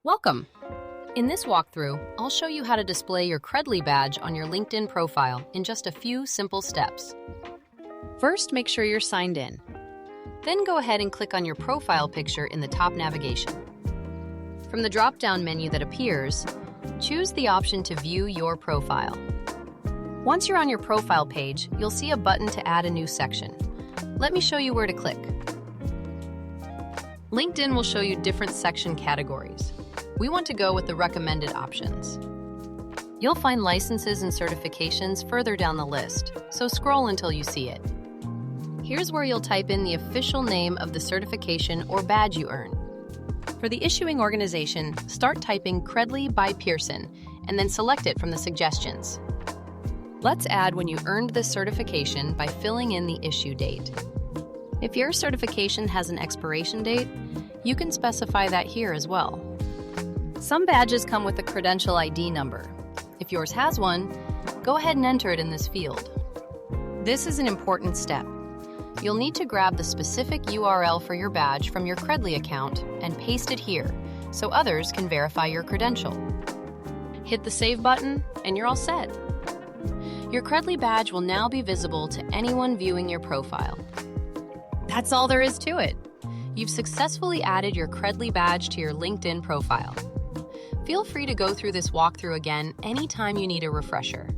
Welcome! In this walkthrough, I'll show you how to display your Credly badge on your LinkedIn profile in just a few simple steps. First, make sure you're signed in. Then go ahead and click on your profile picture in the top navigation. From the drop-down menu that appears, choose the option to view your profile. Once you're on your profile page, you'll see a button to add a new section. Let me show you where to click. LinkedIn will show you different section categories. We want to go with the recommended options. You'll find licenses and certifications further down the list, so scroll until you see it. Here's where you'll type in the official name of the certification or badge you earn. For the issuing organization, start typing Credly by Pearson and then select it from the suggestions. Let's add when you earned this certification by filling in the issue date. If your certification has an expiration date, you can specify that here as well. Some badges come with a credential ID number. If yours has one, go ahead and enter it in this field. This is an important step. You'll need to grab the specific URL for your badge from your Credly account and paste it here so others can verify your credential. Hit the Save button and you're all set. Your Credly badge will now be visible to anyone viewing your profile. That's all there is to it. You've successfully added your Credly badge to your LinkedIn profile. Feel free to go through this walkthrough again anytime you need a refresher.